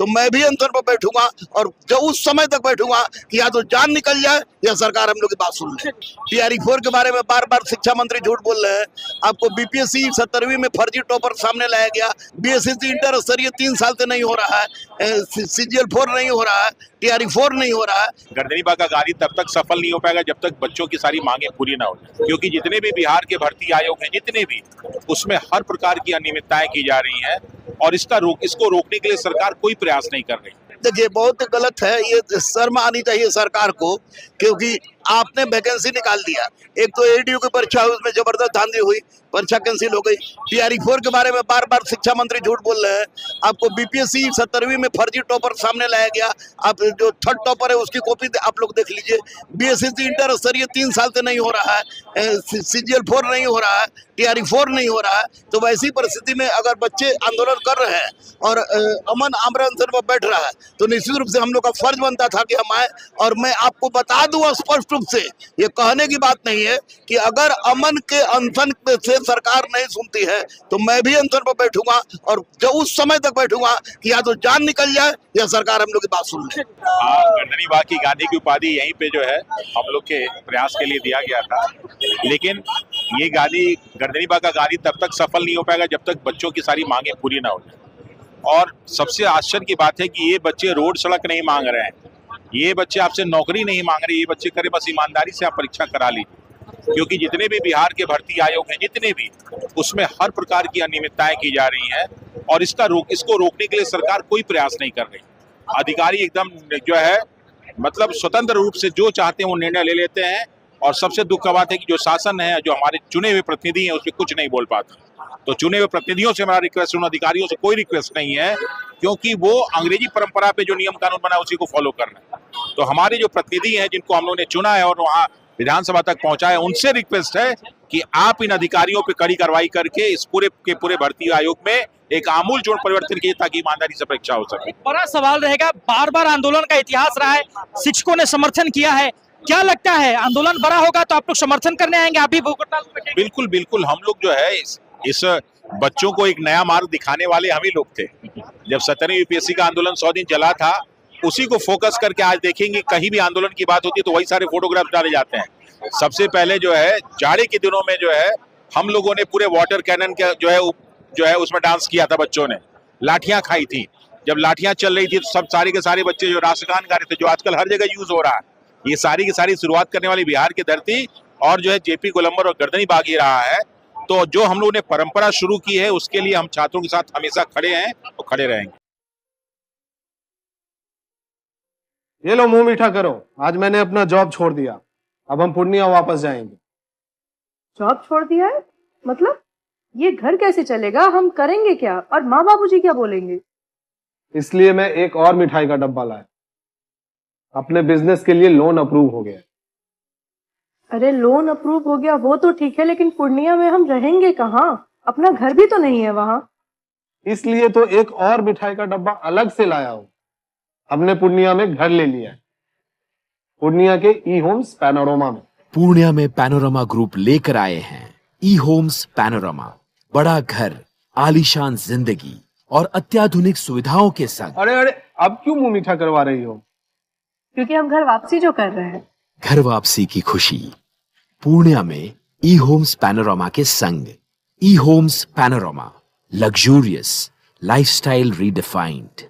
तो मैं भी आंदोलन पर बैठूंगा और जो उस समय तक बैठूंगा कि या तो जान निकल जाए या सरकार हम लोग की बात सुन ले। TRE-4 के बारे में बार बार शिक्षा मंत्री झूठ बोल रहे हैं। आपको BPSC 17वीं में फर्जी टॉपर सामने लाया गया। BSSC इंटर स्तरीय 3 साल से नहीं हो रहा है, CGL-4 नहीं हो रहा है, TRE-4 नहीं हो रहा है। गर्दनीबाग का गाड़ी तब तक सफल नहीं हो पाएगा जब तक बच्चों की सारी मांगे पूरी ना हो जाए, क्योंकि जितने भी बिहार के भर्ती आयोग हैं, जितने भी, उसमें हर प्रकार की अनियमितताएं की जा रही हैं और इसको रोकने के लिए सरकार कोई प्रयास नहीं कर रही। देखिए, बहुत गलत है, ये शर्म आनी चाहिए सरकार को, क्योंकि आपने वैकेंसी निकाल दिया। एक तो ADU की परीक्षा हुई, उसमें जबरदस्त धांधली हुई, परीक्षा कैंसिल हो गई। TRE-4 के बारे में बार बार शिक्षा मंत्री झूठ बोल रहे हैं। आपको BPSC 17वीं में फर्जी टॉपर सामने लाया गया। आप जो थर्ड टॉपर है उसकी कॉपी आप लोग देख लीजिए। BSSC इंटर स्तरीय 3 साल से नहीं हो रहा है, CGL-4 नहीं हो रहा है, TRE-4 नहीं हो रहा है। तो वैसी परिस्थिति में अगर बच्चे आंदोलन कर रहे हैं और अमन आमरण अनशन पर बैठ रहा है, तो निश्चित रूप से हम लोग का फर्ज बनता था कि हम आए। और मैं आपको बता दूं स्पष्ट रूप से, ये कहने की बात नहीं है कि अगर अमन के अनशन से सरकार नहीं सुनती है तो मैं भी अनशन पर बैठूंगा और जो उस समय तक बैठूंगा कि या तो जान निकल जाए या सरकार हम लोग की बात सुन ले। गर्दनीबाग की गांधी की उपाधि यहीं पे जो है हम लोग के प्रयास के लिए दिया गया था, लेकिन ये गाड़ी, गर्दनीबाग का गाड़ी तब तक सफल नहीं हो पाएगा जब तक बच्चों की सारी मांगे पूरी ना हो जाए। और सबसे आश्चर्य की बात है कि ये बच्चे रोड सड़क नहीं मांग रहे हैं, ये बच्चे आपसे नौकरी नहीं मांग रहे, ये बच्चे करे बस ईमानदारी से आप परीक्षा करा लीजिए, क्योंकि जितने भी बिहार के भर्ती आयोग हैं, जितने भी, उसमें हर प्रकार की अनियमितताएं की जा रही हैं और इसको रोकने के लिए सरकार कोई प्रयास नहीं कर रही। अधिकारी एकदम जो है मतलब स्वतंत्र रूप से जो चाहते हैं वो निर्णय ले लेते हैं और सबसे दुख का बात है कि जो शासन है, जो हमारे चुने हुए प्रतिनिधि हैं, उसमें कुछ नहीं बोल पाते। तो चुने हुए प्रतिनिधियों से हमारा रिक्वेस्ट, उन अधिकारियों से कोई रिक्वेस्ट नहीं है, क्योंकि वो अंग्रेजी परंपरा पे जो नियम कानून बना उसी को फॉलो कर रहे हैं। तो हमारे जो प्रतिनिधि हैं, जिनको हम लोगों ने चुना है और वहाँ विधानसभा तक पहुंचाया, उनसे रिक्वेस्ट है कि आप इन अधिकारियों पे कड़ी कार्रवाई करके इस पूरे भर्ती आयोग में एक आमूलचूल परिवर्तन कीजिए ताकि ईमानदारी से परीक्षा हो सके। बड़ा सवाल रहेगा, बार बार आंदोलन का इतिहास रहा है, शिक्षकों ने समर्थन किया है, क्या लगता है आंदोलन बड़ा होगा तो आप लोग समर्थन करने आएंगे, आप भी भूख हड़ताल में? बिल्कुल बिल्कुल, हम लोग जो है इस बच्चों को एक नया मार्ग दिखाने वाले हम ही लोग थे। जब 17वीं UPSC का आंदोलन 100 दिन चला था, उसी को फोकस करके आज देखेंगे कहीं भी आंदोलन की बात होती है तो वही सारे फोटोग्राफ डाले जाते हैं। सबसे पहले जो है जाड़े के दिनों में जो है हम लोगों ने पूरे वाटर कैनन के जो है उसमें डांस किया था, बच्चों ने लाठियां खाई थी। जब लाठियां चल रही थी तो सब सारे के सारे बच्चे जो राष्ट्रगान गा रहे थे, जो आजकल हर जगह यूज हो रहा है, ये सारी की सारी शुरुआत करने वाली बिहार की धरती और जो है JP गोलंबर और गर्दनीबाग ही रहा है। तो जो हम लोगों ने परंपरा शुरू की है उसके लिए हम छात्रों के साथ हमेशा खड़े हैं और खड़े रहेंगे। ये लो मुंह मीठा करो, आज मैंने अपना जॉब छोड़ दिया, अब हम पूर्णिया वापस जाएंगे। जॉब छोड़ दिया है? मतलब ये घर कैसे चलेगा, हम करेंगे क्या और माँ बाबूजी क्या बोलेंगे? इसलिए मैं एक और मिठाई का डब्बा लाया, अपने बिजनेस के लिए लोन अप्रूव हो गया। अरे लोन अप्रूव हो गया वो तो ठीक है, लेकिन पूर्णिया में हम रहेंगे कहाँ? अपना घर भी तो नहीं है वहाँ। इसलिए तो एक और मिठाई का डब्बा अलग से लाया हूँ। हमने पूर्णिया में घर ले लिया है, पूर्णिया के E-Homes पैनोरमा में। पूर्णिया में पैनोरमा ग्रुप लेकर आए हैं E-Homes पैनोरमा, बड़ा घर, आलीशान जिंदगी और अत्याधुनिक सुविधाओं के संग। अरे अब क्यों मुंह मीठा करवा रही हो? क्योंकि हम घर वापसी जो कर रहे हैं। घर वापसी की खुशी पूर्णिया में E-Homes पैनोरमा के संग। E-Homes panorama, luxurious lifestyle redefined.